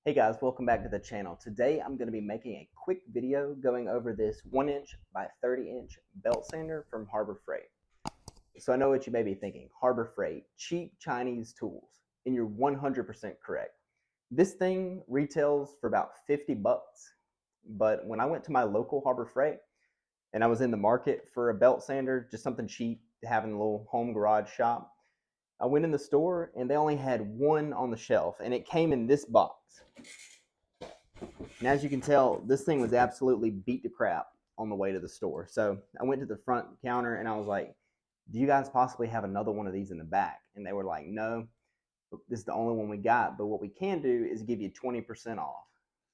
Hey guys, welcome back to the channel. Today I'm going to be making a quick video going over this 1" by 30" belt sander from Harbor Freight. So I know what you may be thinking, Harbor Freight, cheap Chinese tools, and you're 100% correct. This thing retails for about 50 bucks, but when I went to my local Harbor Freight and I was in the market for a belt sander, just something cheap to have in a little home garage shop, I went in the store and they only had one on the shelf and it came in this box. And as you can tell, this thing was absolutely beat to crap on the way to the store. So I went to the front counter and I was like, do you guys possibly have another one of these in the back? And they were like, no, this is the only one we got. But what we can do is give you 20% off.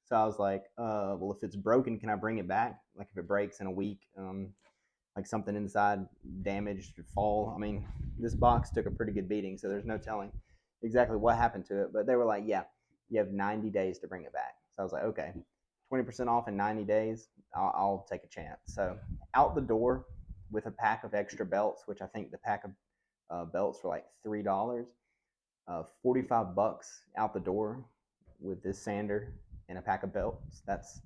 So I was like, well, if it's broken, can I bring it back? Like if it breaks in a week, like something inside damaged or fall. I mean, this box took a pretty good beating, so there's no telling exactly what happened to it. But they were like, yeah, you have 90 days to bring it back. So I was like, okay, 20% off in 90 days, I'll take a chance. So out the door with a pack of extra belts, which I think the pack of belts were like $3, 45 bucks out the door with this sander and a pack of belts. That's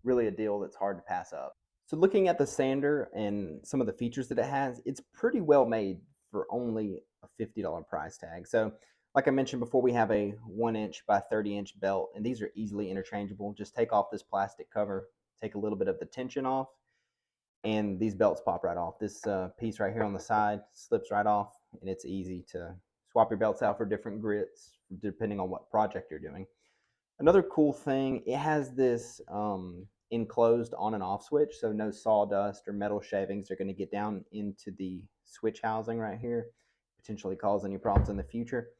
really a deal that's hard to pass up. So looking at the sander and some of the features that it has, it's pretty well made for only a $50 price tag. So like I mentioned before, we have a 1" by 30" belt, and these are easily interchangeable. Just take off this plastic cover, take a little bit of the tension off, and these belts pop right off. This piece right here on the side slips right off, and it's easy to swap your belts out for different grits depending on what project you're doing. Another cool thing, it has this enclosed on and off switch, so no sawdust or metal shavings are going to get down into the switch housing right here, potentially causing you problems in the future.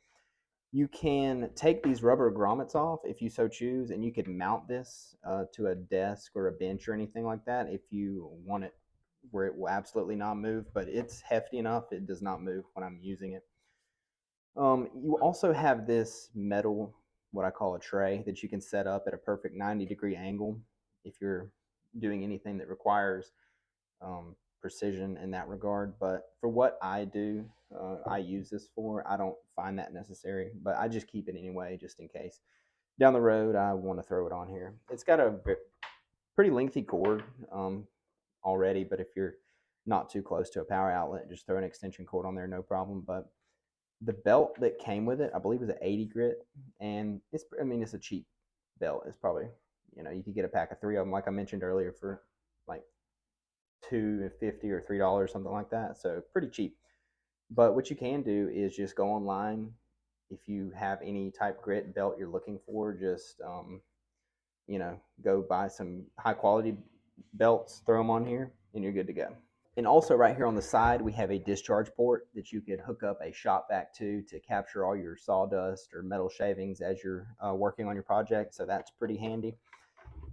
You can take these rubber grommets off if you so choose, and you could mount this to a desk or a bench or anything like that if you want it where it will absolutely not move, but it's hefty enough, it does not move when I'm using it. You also have this metal, what I call a tray, that you can set up at a perfect 90-degree angle if you're doing anything that requires precision in that regard. But for what I do, I use this for. I don't find that necessary, but I just keep it anyway, just in case. Down the road, I want to throw it on here. It's got a pretty lengthy cord already, but if you're not too close to a power outlet, just throw an extension cord on there, no problem. But the belt that came with it, I believe, was an 80 grit, and it's a cheap belt. It's probably, you could get a pack of three of them, like I mentioned earlier, for like $2.50 or $3, something like that. So pretty cheap. But what you can do is just go online. If you have any type grit belt you're looking for, just go buy some high quality belts, throw them on here, and you're good to go. And also right here on the side, we have a discharge port that you could hook up a shop vac to capture all your sawdust or metal shavings as you're working on your project. So that's pretty handy.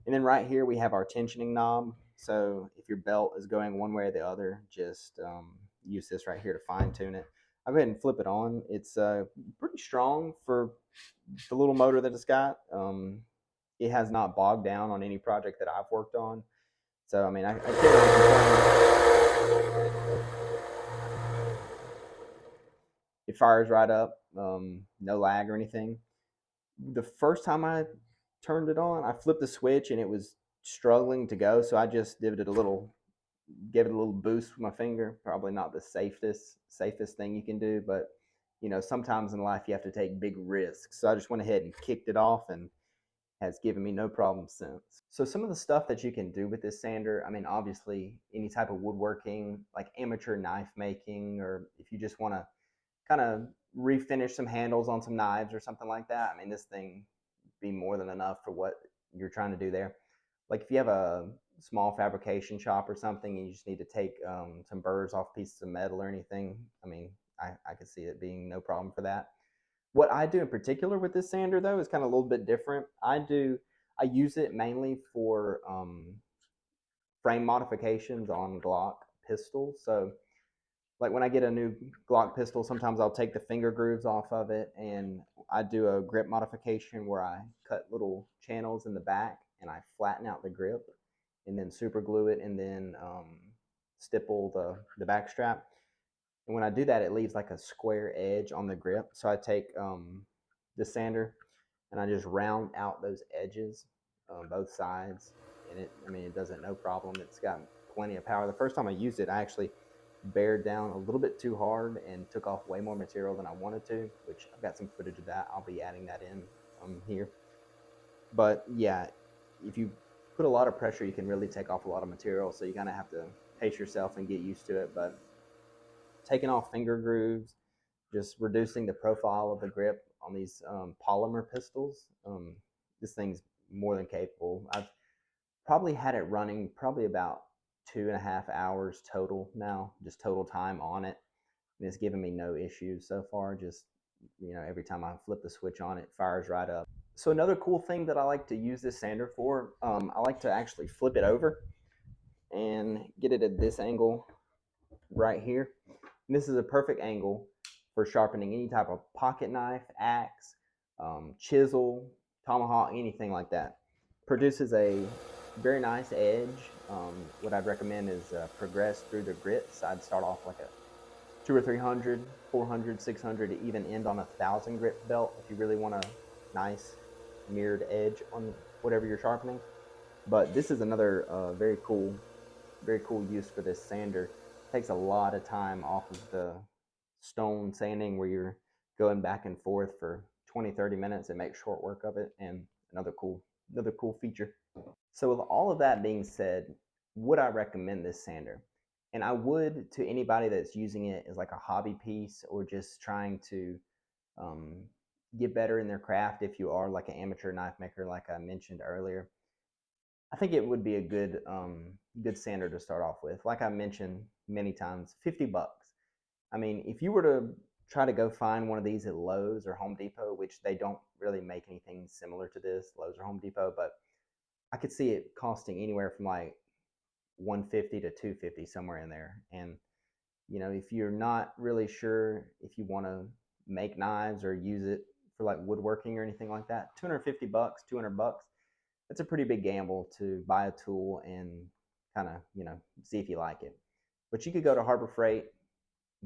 And then right here, we have our tensioning knob. So if your belt is going one way or the other, just use this right here to fine tune it. I'll go ahead and flip it on. It's pretty strong for the little motor that it's got. It has not bogged down on any project that I've worked on. So, I mean, I can't really complain. It fires right up, no lag or anything. The first time I turned it on, I flipped the switch and it was struggling to go, so I just gave it a little boost with my finger. Probably not the safest thing you can do, but sometimes in life you have to take big risks. So I just went ahead and kicked it off, and has given me no problem since. So some of the stuff that you can do with this sander, I mean, obviously any type of woodworking, like amateur knife making, or if you just want to kind of refinish some handles on some knives or something like that, I mean, this thing be more than enough for what you're trying to do there. Like if you have a small fabrication shop or something and you just need to take some burrs off pieces of metal or anything, I mean, I could see it being no problem for that. What I do in particular with this sander, though, is kind of a little bit different. I use it mainly for frame modifications on Glock pistols. So, like when I get a new Glock pistol, sometimes I'll take the finger grooves off of it, and I do a grip modification where I cut little channels in the back and I flatten out the grip, and then super glue it, and then stipple the back strap. And when I do that, it leaves like a square edge on the grip. So I take the sander and I just round out those edges on both sides, and it does it no problem. It's got plenty of power. The first time I used it, I actually bared down a little bit too hard and took off way more material than I wanted to, which I've got some footage of that. I'll be adding that in here. But yeah, if you put a lot of pressure, you can really take off a lot of material, so you kind of have to pace yourself and get used to it. But taking off finger grooves, just reducing the profile of the grip on these polymer pistols, this thing's more than capable. I've probably had it running probably about 2.5 hours total now, just total time on it. And it's given me no issues so far. Just, every time I flip the switch on, it fires right up. So another cool thing that I like to use this sander for, I like to actually flip it over and get it at this angle right here. And this is a perfect angle for sharpening any type of pocket knife, axe, chisel, tomahawk, anything like that. Produces a very nice edge. What I'd recommend is progress through the grits. I'd start off like a 200 or 300, 400, 600, to even end on 1,000 grit belt if you really want a nice mirrored edge on whatever you're sharpening. But this is another very cool use for this sander. It takes a lot of time off of the stone sanding where you're going back and forth for 20-30 minutes. It makes short work of it, and another cool feature. So with all of that being said, would I recommend this sander? And I would to anybody that's using it as like a hobby piece or just trying to get better in their craft. If you are like an amateur knife maker, like I mentioned earlier, I think it would be a good sander to start off with. Like I mentioned many times, 50 bucks. I mean, if you were to try to go find one of these at Lowe's or Home Depot, which they don't really make anything similar to this, Lowe's or Home Depot, but I could see it costing anywhere from like 150 to 250, somewhere in there. And if you're not really sure if you want to make knives or use it for like woodworking or anything like that, 250 bucks, 200 bucks, that's a pretty big gamble to buy a tool and kind of, see if you like it. But you could go to Harbor Freight,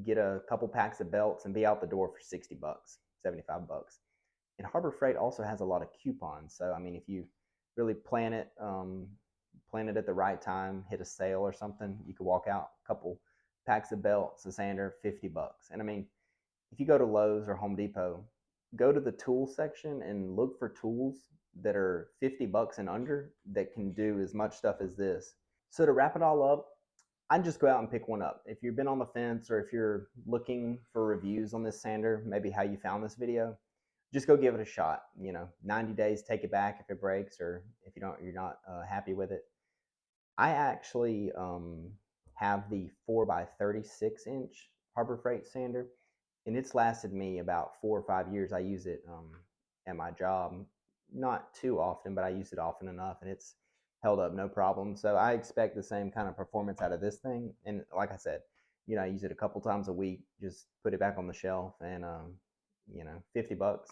get a couple packs of belts, and be out the door for 60 bucks, 75 bucks. And Harbor Freight also has a lot of coupons. So, I mean, if you really plan it at the right time, hit a sale or something, you could walk out a couple packs of belts, a sander, 50 bucks. And I mean, if you go to Lowe's or Home Depot, go to the tool section and look for tools that are 50 bucks and under that can do as much stuff as this. So to wrap it all up, I'd just go out and pick one up. If you've been on the fence or if you're looking for reviews on this sander, maybe how you found this video, just go give it a shot. 90 days, take it back if it breaks or if you're not happy with it. I actually have the 4x36 inch Harbor Freight sander, and it's lasted me about 4 or 5 years. I use it at my job, not too often, but I use it often enough, and it's held up no problem. So I expect the same kind of performance out of this thing. And like I said, I use it a couple times a week, just put it back on the shelf, and 50 bucks,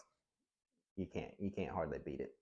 you can't hardly beat it.